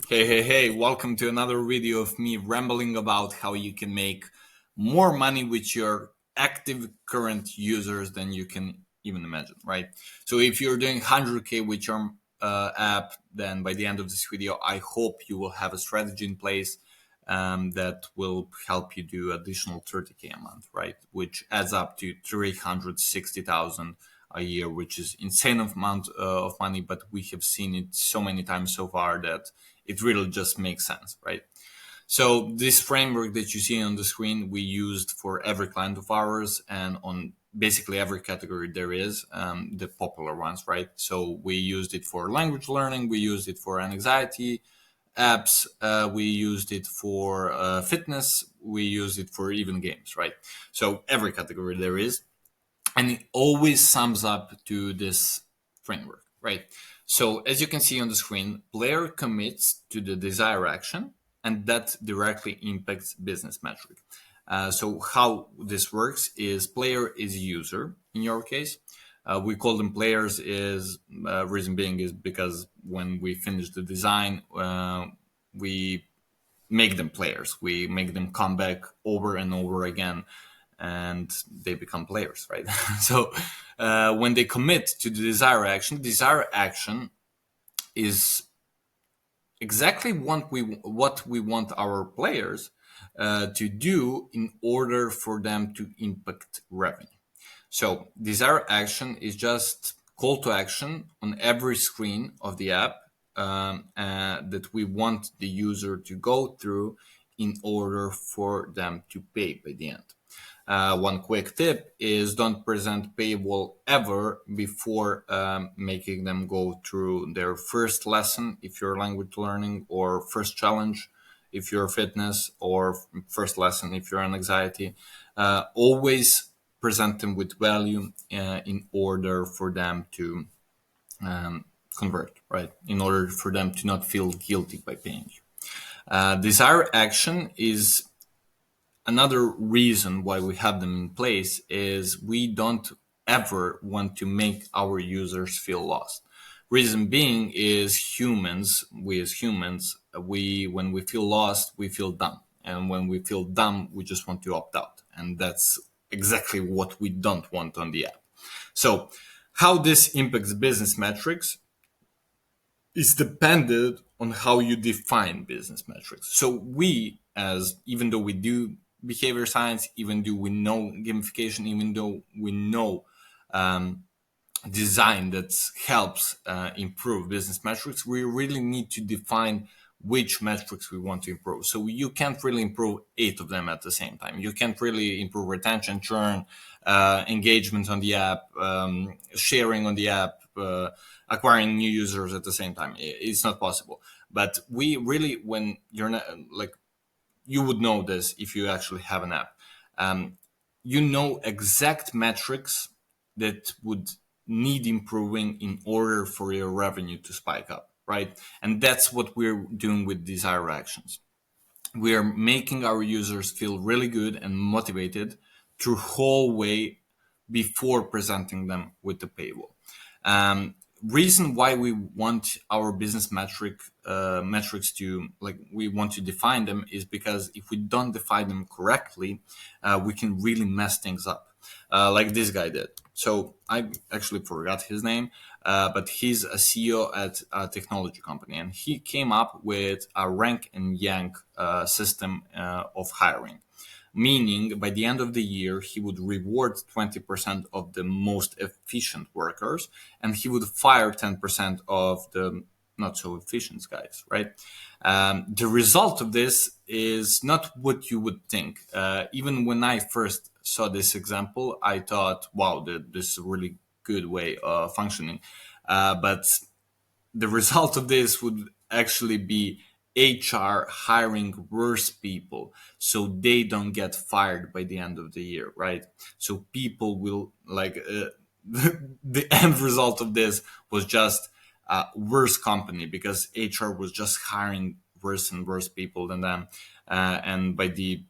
Hey, welcome to another video of me rambling about how you can make more money with your active current users than you can even imagine, right? So if you're doing 100K with your app, then by the end of this video, I hope you will have a strategy in place that will help you do additional 30K a month, right? Which adds up to 360,000 a year, which is insane amount of money, but we have seen it so many times so far that it really just makes sense, right? So this framework that you see on the screen, we used for every client of ours and on basically every category there is, the popular ones, right? So we used it for language learning, we used it for anxiety apps, we used it for fitness, we used it for even games, right? So every category there is, and it always sums up to this framework, right? So as you can see on the screen, player commits to the desired action, and that directly impacts business metric. So how this works is player is user in your case. We call them players is reason being is because when we finish the design, we make them players. We make them come back over and over again and they become players, right? So when they commit to the desired action is exactly what we want our players to do in order for them to impact revenue. So desired action is just call to action on every screen of the app that we want the user to go through in order for them to pay by the end. One quick tip is don't present paywall ever before making them go through their first lesson if you're language learning, or first challenge if you're fitness, or first lesson if you're on anxiety. Always present them with value in order for them to convert, right? In order for them to not feel guilty by paying you. Desired action is another reason why we have them in place is we don't ever want to make our users feel lost. Reason being is we as humans, when we feel lost, we feel dumb. And when we feel dumb, we just want to opt out. And that's exactly what we don't want on the app. So how this impacts business metrics is dependent on how you define business metrics. So we, as even though we do behavior science, even though we know gamification, even though we know design that helps improve business metrics, we really need to define which metrics we want to improve. So you can't really improve 8 of them at the same time. You can't really improve retention, churn, engagement on the app, sharing on the app, acquiring new users at the same time. It's not possible. But we really, when you're not like, you would know this if you actually have an app. You know exact metrics that would need improving in order for your revenue to spike up, right? And that's what we're doing with desired actions. We are making our users feel really good and motivated through whole way before presenting them with the paywall. Reason why we want our business metrics to, like, we want to define them is because if we don't define them correctly, we can really mess things up, like this guy did. So I actually forgot his name, but he's a CEO at a technology company, and he came up with a rank and yank system of hiring. Meaning, by the end of the year, he would reward 20% of the most efficient workers, and he would fire 10% of the not so efficient guys, right? The result of this is not what you would think. Even when I first saw this example, I thought, wow, this is a really good way of functioning. But the result of this would actually be HR hiring worse people so they don't get fired by the end of the year, right? So people will the end result of this was just a worse company because HR was just hiring worse and worse people than them. And by the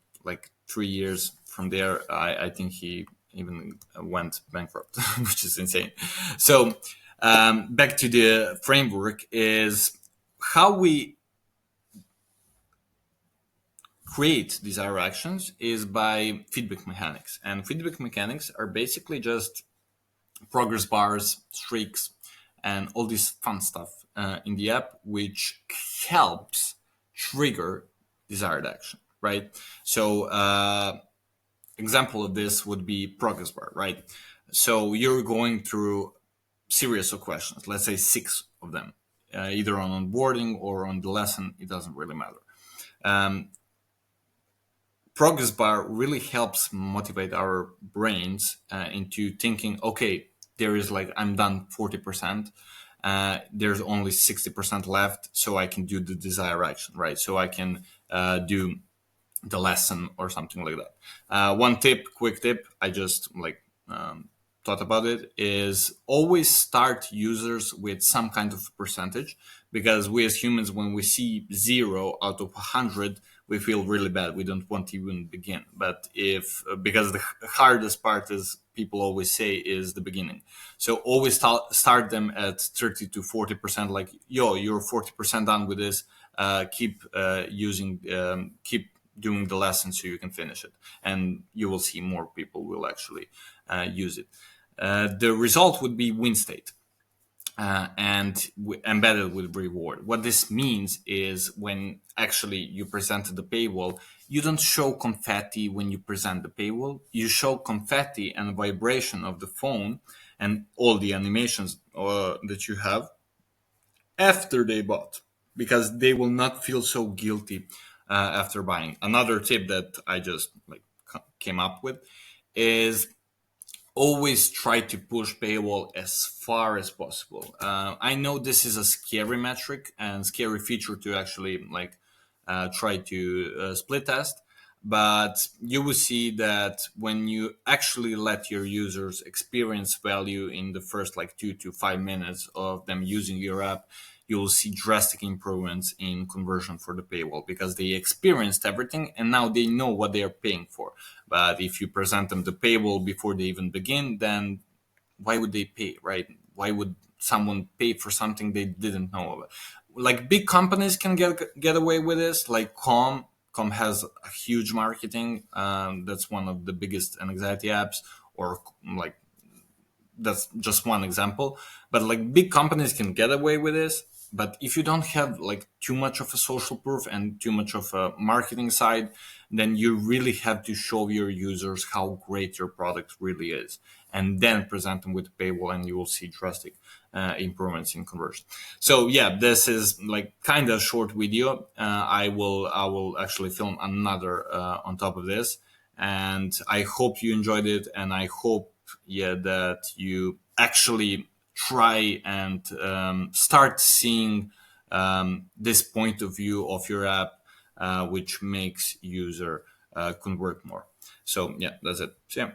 3 years from there, I think he even went bankrupt, which is insane. So back to the framework is how we create desired actions is by feedback mechanics. And feedback mechanics are basically just progress bars, streaks, and all this fun stuff in the app, which helps trigger desired action, right? So, example of this would be progress bar, right? So you're going through series of questions, let's say 6 of them, either on onboarding or on the lesson. It doesn't really matter. Um, Progress bar really helps motivate our brains into thinking, okay, there is like, I'm done 40%. There's only 60% left, so I can do the desired action, right? So I can do the lesson or something like that. One tip, quick tip, I just thought about it, is always start users with some kind of percentage, because we as humans, when we see 0 out of 100, we feel really bad. We don't want to even begin. But if, because the hardest part, is people always say, is the beginning. So always start them at 30 to 40%, like, yo, you're 40% done with this. Keep keep doing the lesson so you can finish it, and you will see more people will actually use it. The result would be win state, and embedded with reward. What this means is, when actually you presented the paywall, you don't show confetti when you present the paywall. You show confetti and vibration of the phone and all the animations that you have after they bought, because they will not feel so guilty after buying. Another tip that I just came up with is always try to push paywall as far as possible. I know this is a scary metric and scary feature to actually try to split test, but you will see that when you actually let your users experience value in the first 2 to 5 minutes of them using your app, you will see drastic improvements in conversion for the paywall, because they experienced everything and now they know what they are paying for. But if you present them the paywall before they even begin, then why would they pay, right? Why would someone pay for something they didn't know about? Like, big companies can get away with this, like Com has a huge marketing. That's one of the biggest anxiety apps, or that's just one example. But big companies can get away with this. But if you don't have too much of a social proof and too much of a marketing side, then you really have to show your users how great your product really is, and then present them with paywall, and you will see drastic improvements in conversion. So yeah, this is kind of short video. I will actually film another on top of this, and I hope you enjoyed it, and I hope that you actually try and start seeing this point of view of your app, which makes user convert more. So yeah, that's it. So, yeah.